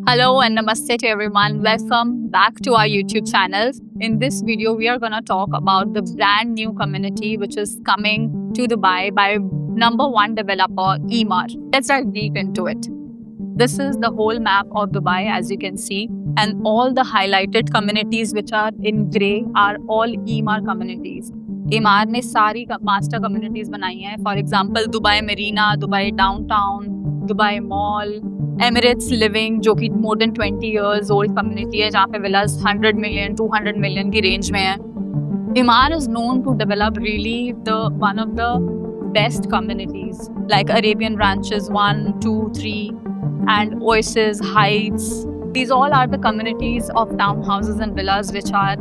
Hello and namaste to everyone. Welcome back to our YouTube channel. In this video, we are going to talk about the brand new community which is coming to Dubai by number one developer, Emaar. Let's dive deep into it. This is the whole map of Dubai, as you can see, and all the highlighted communities which are in grey are all Emaar communities. Emaar ने सारी master communities बनाई हैं. For example, Dubai Marina, Dubai Downtown, Dubai Mall, Emirates Living, जो कि more than 20 years old community है, जहाँ पे villas 100 million, 200 million की range में है. Emaar is known to develop really one of the best communities like Arabian Ranches 1, 2, 3 and Oasis, Heights. These all are the communities of townhouses and villas which are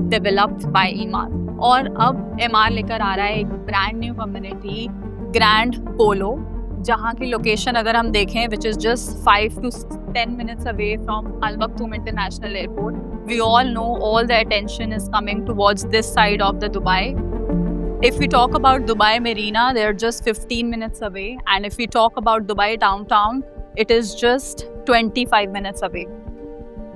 developed by Emaar. और अब Emaar लेकर आ रहा है एक brand new community, Grand Polo, जहाँ की location अगर हम देखें which is just 5 to 10 minutes away from Al Maktoum International Airport. We all know all the attention is coming towards this side of the Dubai. If we talk about Dubai Marina, they're just 15 minutes away, and if we talk about Dubai Downtown, it is just 25 minutes away.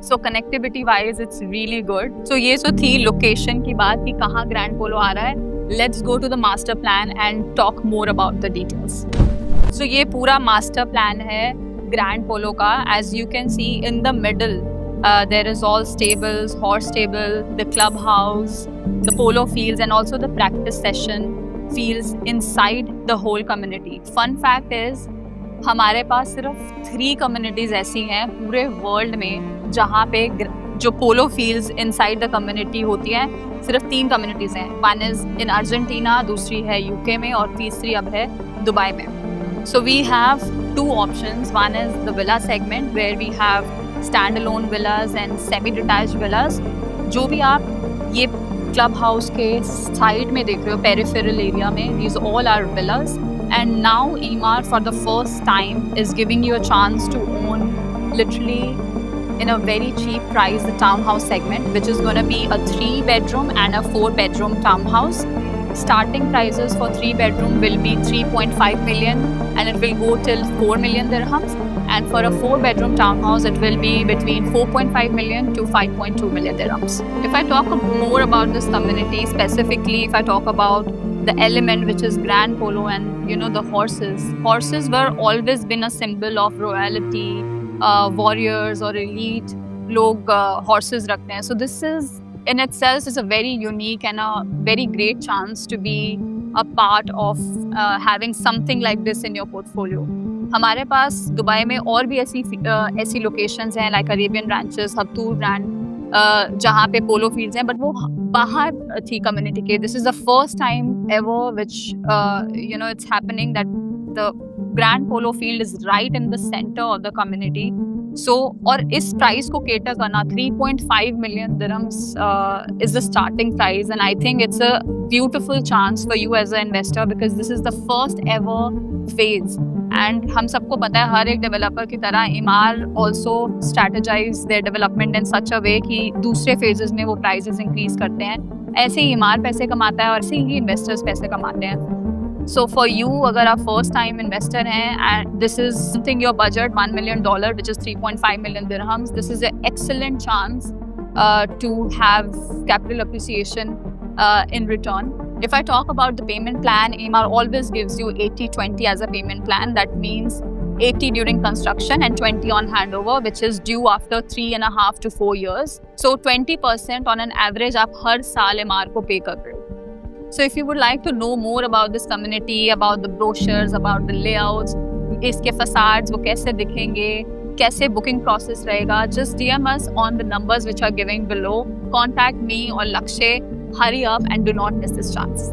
So connectivity wise it's really good. So ये जो थी location की बात कि कहाँ grand पोलो आ रहा है, let's go to the master plan and talk more about the details. So ये पूरा master plan है ग्रैंड पोलो का. As you can see in the middle, there is all stables, horse stable, the clubhouse, the polo fields and also the practice session fields inside the whole community. Fun fact is हमारे पास सिर्फ 3 communities ऐसी हैं पूरे world में जहाँ पे जो पोलो fields inside the community होती हैं. सिर्फ 3 कम्युनिटीज हैं. वन इज इन अर्जेंटीना, दूसरी है यूके में और तीसरी अब है दुबई में. So we have 2 options. One is the villa segment where we have standalone villas and semi-detached villas. जो भी आप ये क्लब हाउस के साइड में देख रहे हो पेरिफेरल एरिया में, these all are villas. And now Emaar for the first time is giving you a chance to own literally in a very cheap price the townhouse segment, which is going to be a 3-bedroom and a 4-bedroom townhouse. Starting prices for 3-bedroom will be 3.5 million and it will go till 4 million dirhams, and for a 4-bedroom townhouse it will be between 4.5 million to 5.2 million dirhams. If I talk more about this community specifically, if I talk about the element which is Grand Polo and the horses were always been a symbol of royalty, warriors or elite लोग horses रखते हैं. So this is in itself is a very unique and a very great chance to be a part of having something like this in your portfolio. हमारे पास Dubai में और भी ऐसी locations हैं like Arabian Ranches, Habtoor Grand, जहाँ पे पोलो fields हैं, but वो बाहर थी कम्युनिटी के. This is the first time ever which it's happening that the grand polo field is right in the centre of the community. So और इस price को केटर करना 3.5 million dirhams is the starting price, and I think it's a beautiful chance for you as an investor because this is the first ever phase. And हम सबको पता है हर एक developer की तरह Emaar also strategize their development in such a way कि दूसरे phases में वो prices increase करते हैं. ऐसे ही Emaar पैसे कमाता है और ऐसे ही investors पैसे कमाते हैं. So for you, अगर आप first time investor हैं and this is something your budget $1 million which is 3.5 million dirhams, this is an excellent chance to have capital appreciation in return. If I talk about the payment plan, Emaar always gives you 80-20 as a payment plan. That means 80 during construction and 20 on handover, which is due after 3.5 to 4 years. So 20% on an average आप हर साल Emaar को pay कर रहे हो. So if you would like to know more about this community, about the brochures, about the layouts, इसके facades वो कैसे दिखेंगे, कैसे booking process रहेगा, just DM us on the numbers which are giving below. Contact me or Lakshay. Hurry up and do not miss this chance.